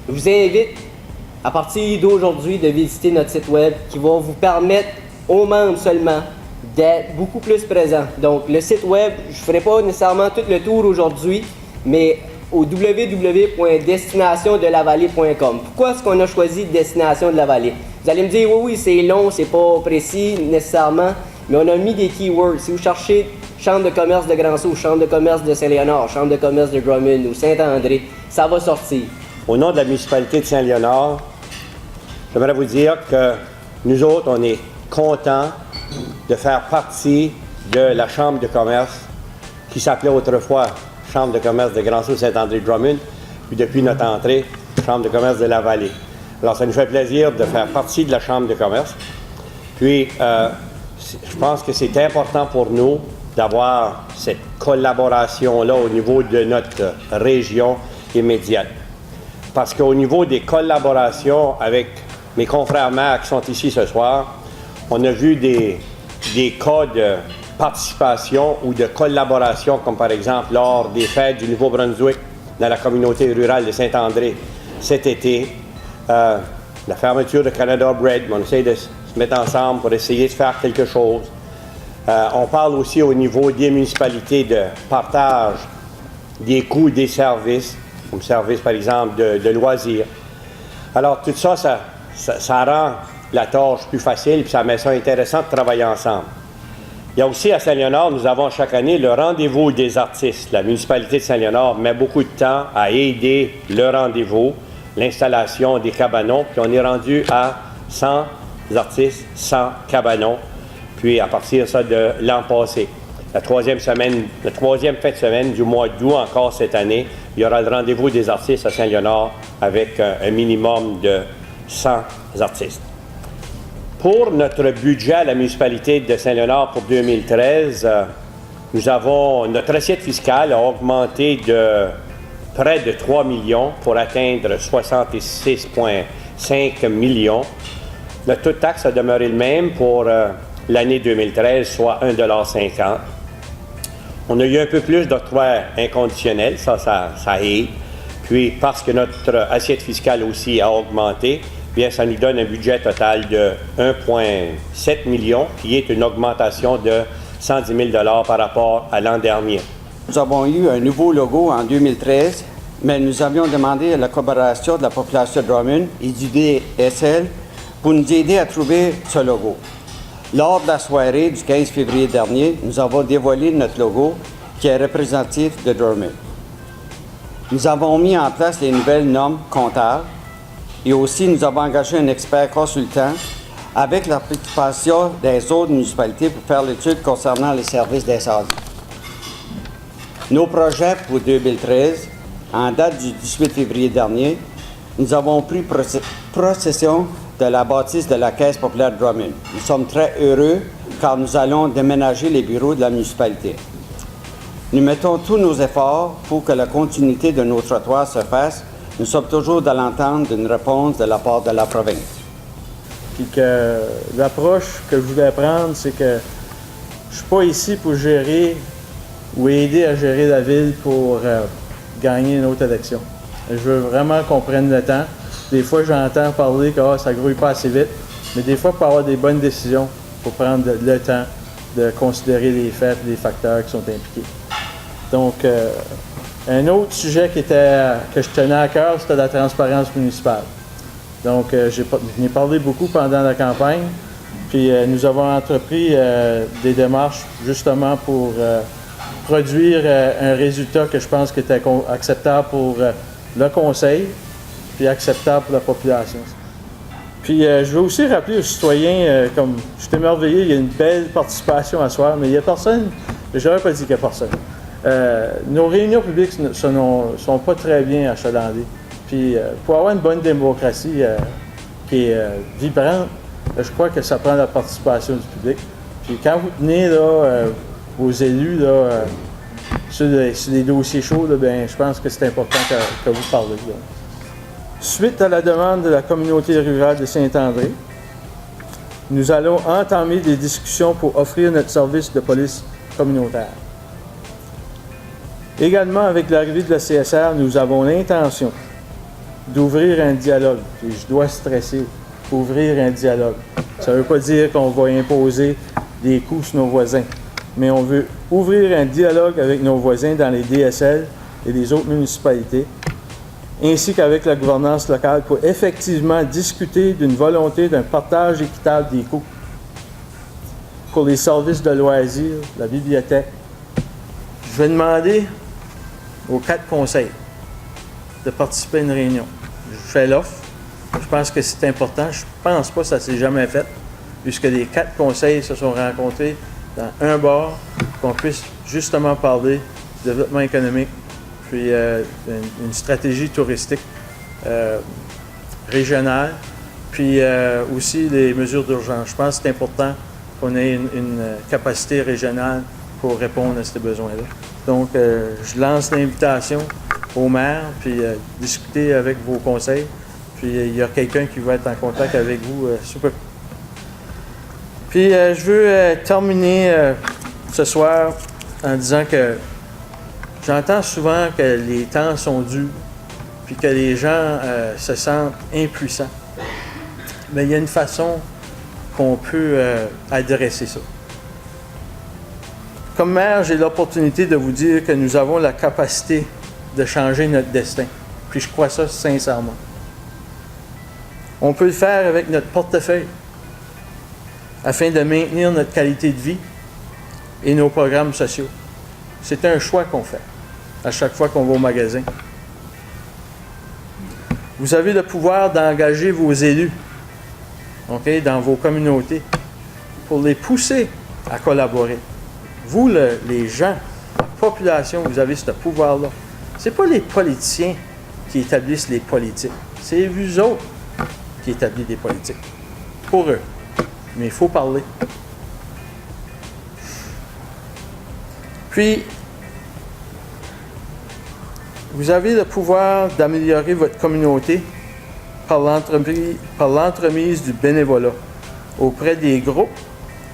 Je vous invite, à partir d'aujourd'hui, de visiter notre site web qui va vous permettre, aux membres seulement, d'être beaucoup plus présents. Donc, le site web, je ne ferai pas nécessairement tout le tour aujourd'hui, mais au www.destinationdelavallée.com. Pourquoi est-ce qu'on a choisi Destination de la Vallée? Vous allez me dire, oui, c'est long, c'est pas précis nécessairement, mais on a mis des keywords. Si vous cherchez Chambre de commerce de Grand-Sault, Chambre de commerce de Saint-Léonard, Chambre de commerce de Drummond ou Saint-André, ça va sortir. Au nom de la municipalité de Saint-Léonard, j'aimerais vous dire que nous autres, on est contents de faire partie de la Chambre de commerce qui s'appelait autrefois Chambre de commerce de Grand-Sault, Saint-André-Drummond, puis depuis notre entrée, Chambre de commerce de la Vallée. Alors, ça nous fait plaisir de faire partie de la Chambre de commerce. Puis, je pense que c'est important pour nous d'avoir cette collaboration-là au niveau de notre région immédiate. Parce qu'au niveau des collaborations avec mes confrères maires qui sont ici ce soir, on a vu des cas de participation ou de collaboration, comme par exemple lors des fêtes du Nouveau-Brunswick dans la communauté rurale de Saint-André cet été, la fermeture de Canada Bread, on essaie de se mettre ensemble pour essayer de faire quelque chose. On parle aussi au niveau des municipalités de partage des coûts des services, comme service par exemple de loisirs. Alors tout ça, ça rend la tâche plus facile, puis ça met ça intéressant de travailler ensemble. Il y a aussi à Saint-Léonard, nous avons chaque année le rendez-vous des artistes. La municipalité de Saint-Léonard met beaucoup de temps à aider le rendez-vous, l'installation des cabanons, puis on est rendu à 100 artistes, 100 cabanons, puis à partir de ça de l'an passé. La troisième fin de semaine du mois d'août encore cette année, il y aura le rendez-vous des artistes à Saint-Léonard avec un minimum de 100 artistes. Pour notre budget à la municipalité de Saint-Léonard pour 2013, notre assiette fiscale a augmenté de près de 3 millions pour atteindre 66,5 millions. Notre taux de taxe a demeuré le même pour l'année 2013, soit 1,50 $. On a eu un peu plus d'octroi inconditionnel, ça aide. Puis, parce que notre assiette fiscale aussi a augmenté, bien, ça nous donne un budget total de 1,7 million, qui est une augmentation de 110 000 $ par rapport à l'an dernier. Nous avons eu un nouveau logo en 2013, mais nous avions demandé la collaboration de la population de Drummond et du DSL pour nous aider à trouver ce logo. Lors de la soirée du 15 février dernier, nous avons dévoilé notre logo qui est représentatif de Drummond. Nous avons mis en place les nouvelles normes comptables et aussi nous avons engagé un expert consultant avec la participation des autres municipalités pour faire l'étude concernant les services d'incendie. Nos projets pour 2013, en date du 18 février dernier, nous avons pris possession de la bâtisse de la Caisse populaire de Drummond. Nous sommes très heureux car nous allons déménager les bureaux de la municipalité. Nous mettons tous nos efforts pour que la continuité de nos trottoirs se fasse. Nous sommes toujours dans l'entente d'une réponse de la part de la province. Puis que l'approche que je voulais prendre, c'est que je ne suis pas ici pour gérer ou aider à gérer la ville pour gagner une autre élection. Je veux vraiment qu'on prenne le temps. Des fois, j'entends parler que ça grouille pas assez vite, mais des fois, pour avoir des bonnes décisions, il faut prendre le temps de considérer les faits et les facteurs qui sont impliqués. Donc, un autre sujet que je tenais à cœur, c'était la transparence municipale. Donc, j'en ai parlé beaucoup pendant la campagne, puis nous avons entrepris des démarches justement pour produire un résultat que je pense qui était acceptable pour le conseil, puis acceptable pour la population. Puis je veux aussi rappeler aux citoyens, comme je suis émerveillé, il y a une belle participation à soir, mais il n'y a personne, je n'aurais pas dit qu'il n'y a personne. Nos réunions publiques ne sont pas très bien achalandées. Puis pour avoir une bonne démocratie qui est vibrante, je crois que ça prend la participation du public. Puis quand vous tenez là, vos élus là, sur les dossiers chauds, là, bien, je pense que c'est important que vous parlez. Là. Suite à la demande de la communauté rurale de Saint-André, nous allons entamer des discussions pour offrir notre service de police communautaire. Également, avec l'arrivée de la CSR, nous avons l'intention d'ouvrir un dialogue. Puis je dois stresser, ouvrir un dialogue. Ça ne veut pas dire qu'on va imposer des coûts sur nos voisins, mais on veut ouvrir un dialogue avec nos voisins dans les DSL et les autres municipalités, ainsi qu'avec la gouvernance locale pour effectivement discuter d'une volonté d'un partage équitable des coûts pour les services de loisirs, la bibliothèque. Je vais demander aux 4 conseils de participer à une réunion. Je fais l'offre. Je pense que c'est important. Je ne pense pas que ça ne s'est jamais fait, puisque les 4 conseils se sont rencontrés dans un bar, qu'on puisse justement parler du développement économique, puis une stratégie touristique régionale, puis aussi les mesures d'urgence. Je pense que c'est important qu'on ait une capacité régionale pour répondre à ces besoins-là. Donc, je lance l'invitation au maire, puis discuter avec vos conseils. Puis, il y a quelqu'un qui va être en contact avec vous sous peu. Puis, je veux terminer ce soir en disant que j'entends souvent que les temps sont durs, puis que les gens se sentent impuissants. Mais il y a une façon qu'on peut adresser ça. Comme maire, j'ai l'opportunité de vous dire que nous avons la capacité de changer notre destin. Puis je crois ça sincèrement. On peut le faire avec notre portefeuille afin de maintenir notre qualité de vie et nos programmes sociaux. C'est un choix qu'on fait à chaque fois qu'on va au magasin. Vous avez le pouvoir d'engager vos élus, okay, dans vos communautés pour les pousser à collaborer. Vous, les gens, la population, vous avez ce pouvoir-là. Ce n'est pas les politiciens qui établissent les politiques. C'est vous autres qui établissent des politiques. Pour eux. Mais il faut parler. Puis, vous avez le pouvoir d'améliorer votre communauté par l'entremise du bénévolat auprès des groupes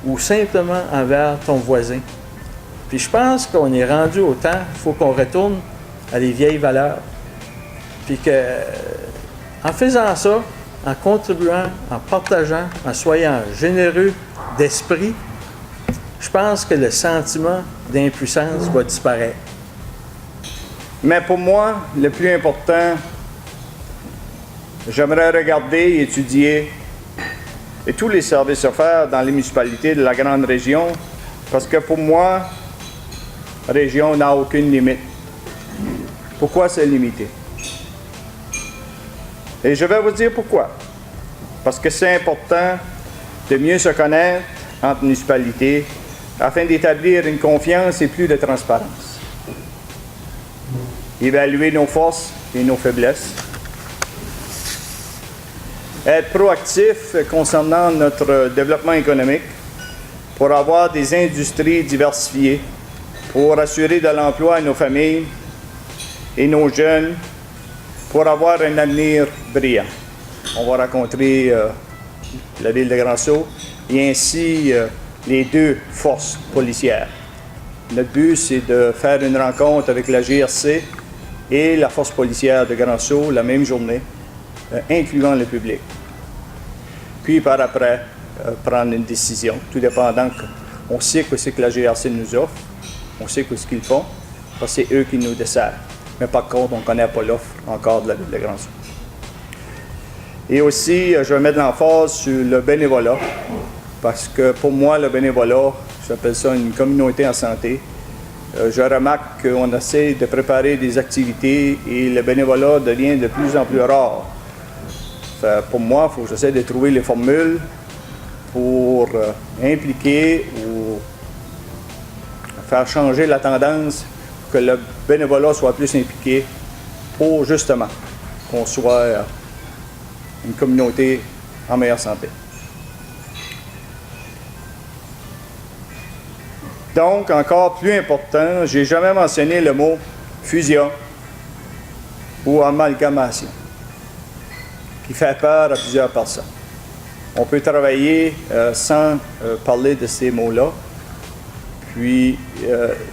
ou simplement envers ton voisin. Puis je pense qu'on est rendu au temps, il faut qu'on retourne à les vieilles valeurs. Puis que, en faisant ça, en contribuant, en partageant, en soyant généreux d'esprit, je pense que le sentiment d'impuissance va disparaître. Mais pour moi, le plus important, j'aimerais regarder et étudier et tous les services offerts dans les municipalités de la grande région, parce que pour moi, la région n'a aucune limite. Pourquoi c'est limité? Et je vais vous dire pourquoi. Parce que c'est important de mieux se connaître entre municipalités afin d'établir une confiance et plus de transparence. Évaluer nos forces et nos faiblesses. Être proactif concernant notre développement économique pour avoir des industries diversifiées, pour assurer de l'emploi à nos familles et nos jeunes, pour avoir un avenir brillant. On va rencontrer la ville de Grand-Sault et ainsi les 2 forces policières. Notre but, c'est de faire une rencontre avec la GRC et la force policière de Grand-Sault la même journée, incluant le public. Puis par après, prendre une décision, tout dépendant qu'on sait ce que la GRC nous offre, on sait ce qu'ils font, parce que c'est eux qui nous desservent. Mais par contre, on ne connaît pas l'offre encore de la ville de Grand-Sault. Et aussi, je vais mettre l'emphase sur le bénévolat, parce que pour moi, le bénévolat, j'appelle ça une communauté en santé. Je remarque qu'on essaie de préparer des activités et le bénévolat devient de plus en plus rare. Pour moi, il faut que j'essaie de trouver les formules pour impliquer ou faire changer la tendance, que le bénévolat soit plus impliqué pour justement qu'on soit une communauté en meilleure santé. Donc, encore plus important, je n'ai jamais mentionné le mot fusion ou amalgamation, qui fait peur à plusieurs personnes. On peut travailler sans parler de ces mots-là. Puis,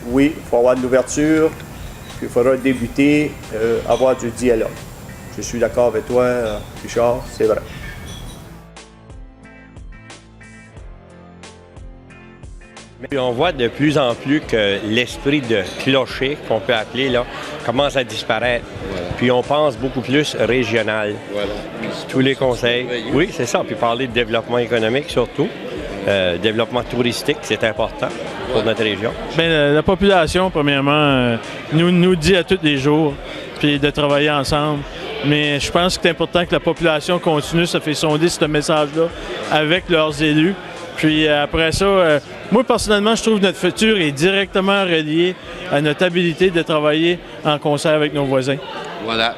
oui, il faut avoir de l'ouverture, puis il faudra débuter, avoir du dialogue. Je suis d'accord avec toi, Richard, c'est vrai. Puis on voit de plus en plus que l'esprit de clocher, qu'on peut appeler, là, commence à disparaître. Voilà. Puis on pense beaucoup plus régional. Voilà. Tous les conseils. Oui, c'est ça. Puis parler de développement économique surtout. Développement touristique, c'est important pour notre région. Bien, la population, premièrement, nous dit à tous les jours, puis de travailler ensemble. Mais je pense que c'est important que la population continue, ça fait sonder ce message-là avec leurs élus. Puis après ça, moi personnellement, je trouve que notre futur est directement relié à notre habilité de travailler en concert avec nos voisins. Voilà.